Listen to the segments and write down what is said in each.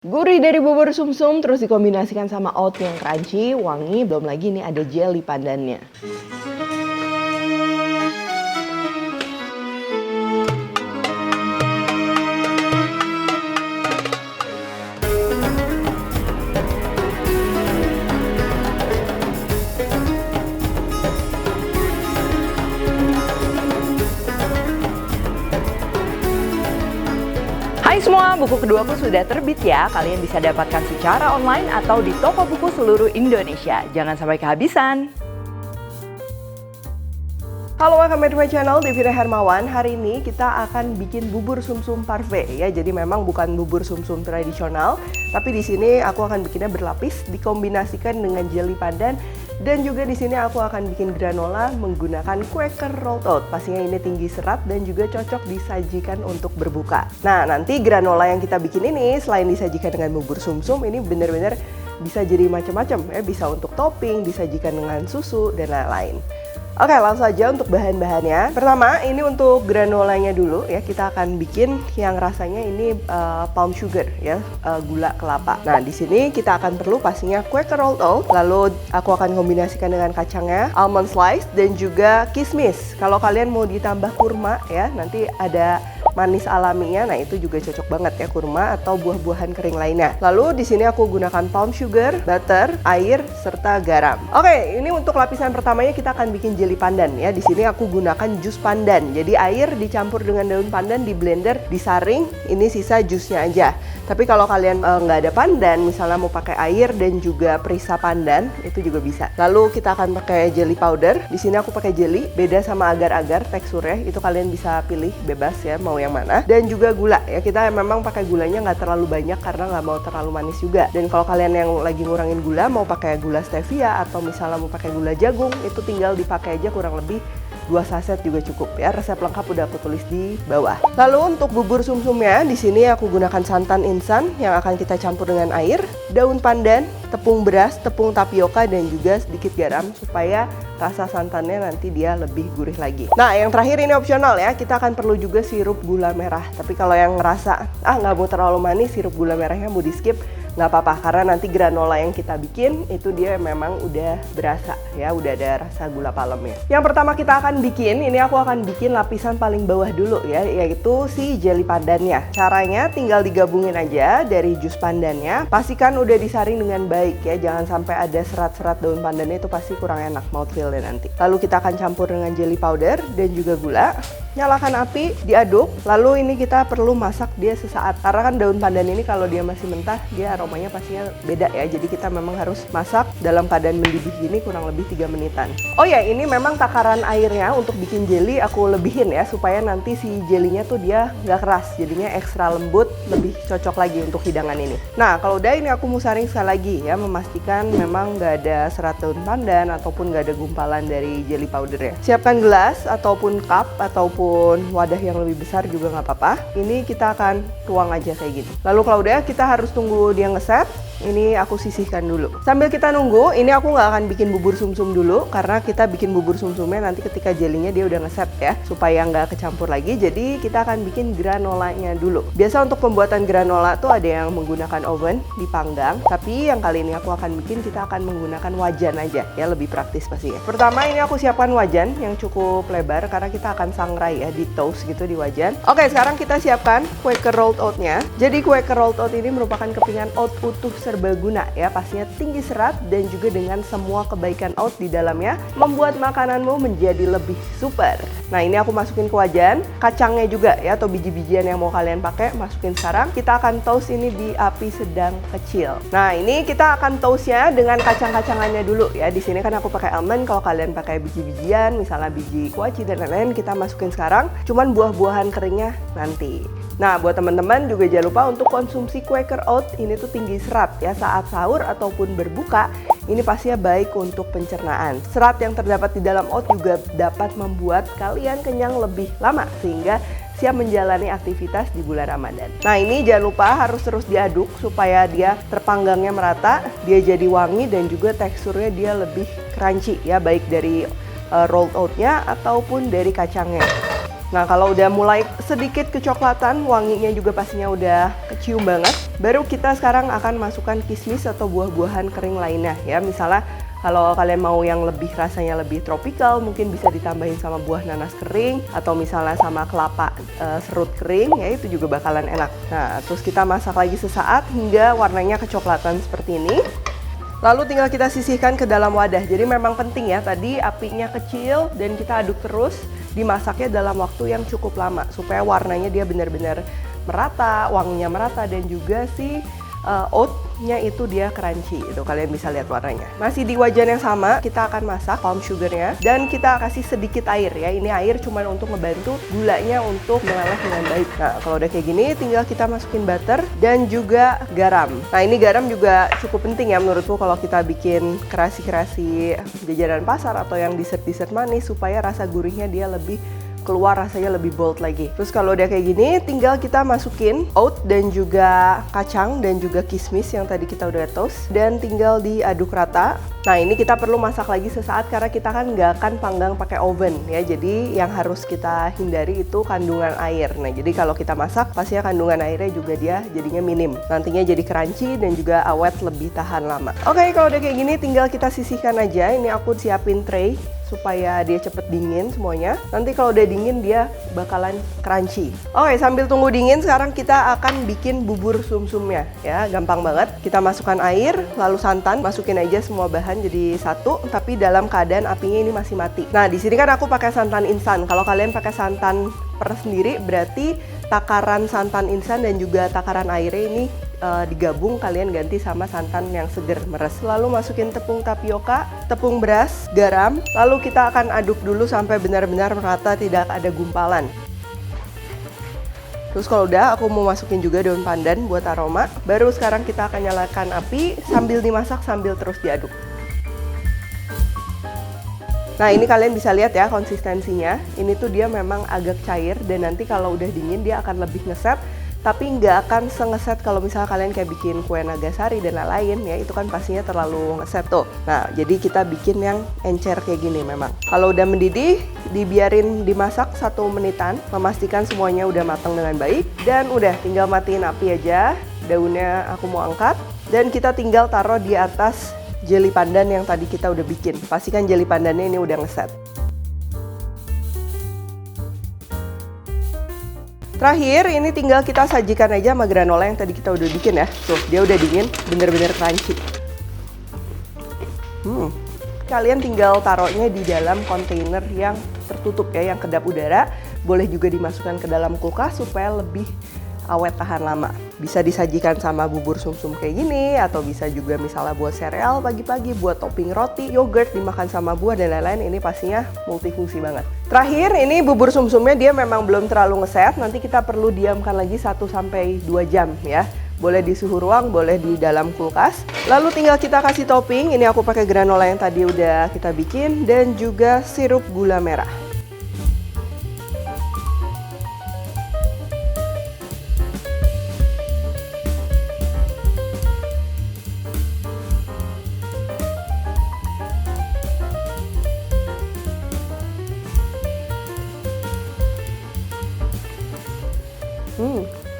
Gurih dari bubur sumsum terus dikombinasikan sama oat yang crunchy, wangi, belum lagi nih ada jelly pandannya. Hai semua, buku keduaku sudah terbit ya. Kalian bisa dapatkan secara online atau di toko buku seluruh Indonesia. Jangan sampai kehabisan. Halo, welcome back to my channel, Devira Hermawan. Hari ini kita akan bikin bubur sumsum parfait ya. Jadi memang bukan bubur sumsum tradisional, tapi di sini aku akan bikinnya berlapis, dikombinasikan dengan jelly pandan. Dan juga di sini aku akan bikin granola menggunakan Quaker rolled oat. Pastinya ini tinggi serat dan juga cocok disajikan untuk berbuka. Nah, nanti granola yang kita bikin ini selain disajikan dengan bubur sumsum, ini benar-benar bisa jadi macam-macam ya. Bisa untuk topping, disajikan dengan susu dan lain-lain. Oke, langsung aja untuk bahan-bahannya. Pertama, ini untuk granolanya dulu ya. Kita akan bikin yang rasanya ini palm sugar ya, gula kelapa. Nah, di sini kita akan perlu pastinya Quaker rolled oat. Lalu aku akan kombinasikan dengan kacangnya, almond slice dan juga kismis. Kalau kalian mau ditambah kurma ya, nanti ada manis alaminya. Nah, itu juga cocok banget ya, kurma atau buah-buahan kering lainnya. Lalu di sini aku gunakan palm sugar, butter, air serta garam. Oke, ini untuk lapisan pertamanya kita akan bikin jelly pandan ya. Di sini aku gunakan jus pandan. Jadi air dicampur dengan daun pandan, di blender, disaring. Ini sisa jusnya aja. Tapi kalau kalian nggak ada pandan, misalnya mau pakai air dan juga perisa pandan, itu juga bisa. Lalu kita akan pakai jelly powder. Di sini aku pakai jelly, beda sama agar-agar teksturnya. Itu kalian bisa pilih bebas ya, mau yang mana. Dan juga gula ya, kita memang pakai gulanya nggak terlalu banyak karena nggak mau terlalu manis juga. Dan kalau kalian yang lagi ngurangin gula, mau pakai gula stevia atau misalnya mau pakai gula jagung, itu tinggal dipakai aja kurang lebih 2 saset juga cukup ya. Resep lengkap udah aku tulis di bawah. Lalu untuk bubur sumsumnya, di sini aku gunakan santan instan yang akan kita campur dengan air, daun pandan, tepung beras, tepung tapioka dan juga sedikit garam supaya rasa santannya nanti dia lebih gurih lagi. Nah, yang terakhir ini opsional ya. Kita akan perlu juga sirup gula merah. Tapi kalau yang ngerasa nggak mau terlalu manis, sirup gula merahnya mau di skip, nggak apa-apa, karena nanti granola yang kita bikin itu dia memang udah berasa ya, udah ada rasa gula palemnya. Yang pertama kita akan bikin, ini aku akan bikin lapisan paling bawah dulu ya, yaitu si jelly pandannya. Caranya tinggal digabungin aja dari jus pandannya. Pastikan udah disaring dengan baik ya, jangan sampai ada serat-serat daun pandannya, itu pasti kurang enak mouthfeel-nya nanti. Lalu kita akan campur dengan jelly powder dan juga gula. Nyalakan api, diaduk, lalu ini kita perlu masak dia sesaat. Karena kan daun pandan ini kalau dia masih mentah, dia aromanya pastinya beda ya. Jadi kita memang harus masak dalam keadaan mendidih gini kurang lebih 3 menitan. Oh ya, ini memang takaran airnya untuk bikin jelly aku lebihin ya, supaya nanti si jellynya tuh dia nggak keras, jadinya ekstra lembut, lebih cocok lagi untuk hidangan ini. Nah, kalau udah ini aku musaring sekali lagi ya, memastikan memang nggak ada serat daun pandan ataupun nggak ada gumpalan dari jelly powdernya. Siapkan gelas ataupun cup ataupun wadah yang lebih besar juga nggak apa-apa. Ini kita akan tuang aja kayak gini. Lalu kalau udah, kita harus tunggu dia ngeset. Ini aku sisihkan dulu. Sambil kita nunggu, ini aku nggak akan bikin bubur sumsum dulu, karena kita bikin bubur sumsumnya nanti ketika jelinya dia udah ngeset ya, supaya nggak kecampur lagi. Jadi kita akan bikin granolanya dulu. Biasa untuk pembuatan granola tuh ada yang menggunakan oven dipanggang, tapi yang kali ini aku akan bikin, kita akan menggunakan wajan aja ya, lebih praktis pastinya. Pertama ini aku siapkan wajan yang cukup lebar karena kita akan sangrai ya, di toast gitu di wajan. Oke, sekarang kita siapkan Quaker rolled oat-nya. Jadi Quaker rolled oat ini merupakan kepingan oat utuh serbaguna ya, pastinya tinggi serat dan juga dengan semua kebaikan oat di dalamnya, membuat makananmu menjadi lebih super. Nah, ini aku masukin ke wajan. Kacangnya juga ya, atau biji-bijian yang mau kalian pakai, masukin sekarang. Kita akan toast ini di api sedang kecil. Nah, ini kita akan toastnya dengan kacang-kacangannya dulu ya. Di sini kan aku pakai almond, kalau kalian pakai biji-bijian, misalnya biji kuaci dan lain-lain, kita masukin sekarang. Cuman buah-buahan keringnya nanti. Nah, buat teman-teman juga jangan lupa untuk konsumsi Quaker oat, ini tuh tinggi serat ya, saat sahur ataupun berbuka. Ini pastinya baik untuk pencernaan. Serat yang terdapat di dalam oat juga dapat membuat kalian kenyang lebih lama, sehingga siap menjalani aktivitas di bulan Ramadan. Nah, ini jangan lupa harus terus diaduk supaya dia terpanggangnya merata, dia jadi wangi dan juga teksturnya dia lebih crunchy ya, baik dari rolled oat-nya ataupun dari kacangnya. Nah, kalau udah mulai sedikit kecoklatan, wanginya juga pastinya udah kecium banget. Baru kita sekarang akan masukkan kismis atau buah-buahan kering lainnya ya. Misalnya kalau kalian mau yang lebih rasanya lebih tropikal, mungkin bisa ditambahin sama buah nanas kering atau misalnya sama kelapa serut kering, ya itu juga bakalan enak. Nah, terus kita masak lagi sesaat hingga warnanya kecoklatan seperti ini. Lalu tinggal kita sisihkan ke dalam wadah. Jadi memang penting ya, tadi apinya kecil dan kita aduk terus, dimasaknya dalam waktu yang cukup lama supaya warnanya dia benar-benar merata, wanginya merata, dan juga si oatnya itu dia crunchy. Itu kalian bisa lihat warnanya. Masih di wajan yang sama, kita akan masak palm sugarnya dan kita kasih sedikit air ya. Ini air cuma untuk ngebantu gulanya untuk meleleh dengan baik. Nah, kalau udah kayak gini tinggal kita masukin butter dan juga garam. Nah, ini garam juga cukup penting ya menurutku kalau kita bikin kerasi-kerasi jajanan pasar atau yang dessert-dessert manis supaya rasa gurihnya dia lebih keluar, rasanya lebih bold lagi. Terus kalau udah kayak gini, tinggal kita masukin oat dan juga kacang dan juga kismis yang tadi kita udah toast dan tinggal diaduk rata. Nah, ini kita perlu masak lagi sesaat karena kita kan nggak akan panggang pakai oven ya. Jadi yang harus kita hindari itu kandungan air. Nah, jadi kalau kita masak pastinya kandungan airnya juga dia jadinya minim. Nantinya jadi crunchy dan juga awet lebih tahan lama. Oke, kalau udah kayak gini tinggal kita sisihkan aja. Ini aku siapin tray supaya dia cepet dingin semuanya. Nanti kalau udah dingin dia bakalan crunchy. Oke, sambil tunggu dingin sekarang kita akan bikin bubur sumsumnya ya. Gampang banget. Kita masukkan air, lalu santan, masukin aja semua bahan jadi satu, tapi dalam keadaan apinya ini masih mati. Nah, di sini kan aku pakai santan instan. Kalau kalian pakai santan per sendiri berarti takaran santan instan dan juga takaran airnya ini digabung, kalian ganti sama santan yang seger meres. Lalu masukin tepung tapioka, tepung beras, garam, lalu kita akan aduk dulu sampai benar-benar merata, tidak ada gumpalan. Terus kalau udah, aku mau masukin juga daun pandan buat aroma. Baru sekarang kita akan nyalakan api sambil dimasak sambil terus diaduk. Nah, ini kalian bisa lihat ya konsistensinya. Ini tuh dia memang agak cair dan nanti kalau udah dingin dia akan lebih ngeset. Tapi nggak akan sengeset kalau misalnya kalian kayak bikin kue nagasari dan lain-lain ya, itu kan pastinya terlalu ngeset tuh. Nah, jadi kita bikin yang encer kayak gini memang. Kalau udah mendidih, dibiarin dimasak 1 menitan, memastikan semuanya udah matang dengan baik. Dan udah tinggal matiin api aja, daunnya aku mau angkat. Dan kita tinggal taruh di atas jelly pandan yang tadi kita udah bikin. Pastikan jelly pandannya ini udah ngeset. Terakhir, ini tinggal kita sajikan aja sama granola yang tadi kita udah bikin ya. Tuh, dia udah dingin, bener-bener crunchy. Kalian tinggal taruhnya di dalam kontainer yang tertutup ya, yang kedap udara. Boleh juga dimasukkan ke dalam kulkas supaya lebih awet tahan lama. Bisa disajikan sama bubur sumsum kayak gini, atau bisa juga misalnya buat sereal pagi-pagi, buat topping roti, yogurt, dimakan sama buah dan lain-lain. Ini pastinya multifungsi banget. Terakhir, ini bubur sumsumnya dia memang belum terlalu ngeset. Nanti kita perlu diamkan lagi 1-2 jam ya. Boleh di suhu ruang, boleh di dalam kulkas. Lalu tinggal kita kasih topping. Ini aku pakai granola yang tadi udah kita bikin dan juga sirup gula merah.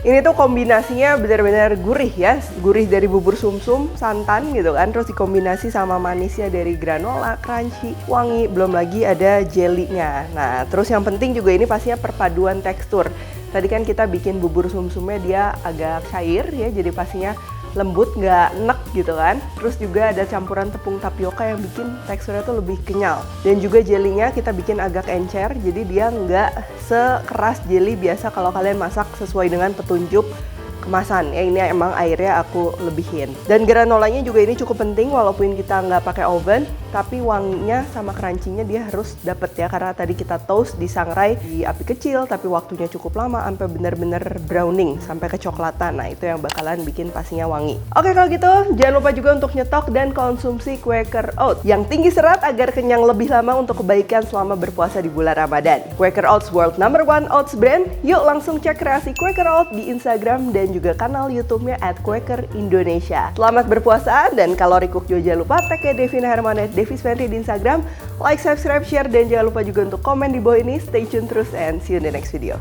Ini tuh kombinasinya benar-benar gurih ya, gurih dari bubur sumsum, santan gitu kan, terus dikombinasi sama manisnya dari granola, crunchy, wangi, belum lagi ada jelly-nya. Nah, terus yang penting juga ini pastinya perpaduan tekstur. Tadi kan kita bikin bubur sumsumnya dia agak cair ya, jadi pastinya lembut, nggak enek gitu kan. Terus juga ada campuran tepung tapioka yang bikin teksturnya tuh lebih kenyal. Dan juga jelinya kita bikin agak encer, jadi dia nggak sekeras jelly biasa kalau kalian masak sesuai dengan petunjuk kemasan. Ya, ini emang airnya aku lebihin. Dan granolanya juga ini cukup penting walaupun kita nggak pakai oven, tapi wanginya sama crunchy-nya dia harus dapet ya, karena tadi kita toast disangrai di api kecil tapi waktunya cukup lama sampai benar-benar browning sampai kecoklatan. Nah, itu yang bakalan bikin pastinya wangi. Oke, kalau gitu jangan lupa juga untuk nyetok dan konsumsi Quaker Oats yang tinggi serat agar kenyang lebih lama untuk kebaikan selama berpuasa di bulan Ramadan. Quaker Oats World #1 Oats Brand. Yuk langsung cek kreasi Quaker Oats di Instagram dan juga kanal YouTube-nya @Quaker Indonesia. Selamat berpuasa dan kalori cook jangan lupa tag Devina Hermanet @devisventri di Instagram. Like, subscribe, share, dan jangan lupa juga untuk komen di bawah ini. Stay tune terus and see you in the next video.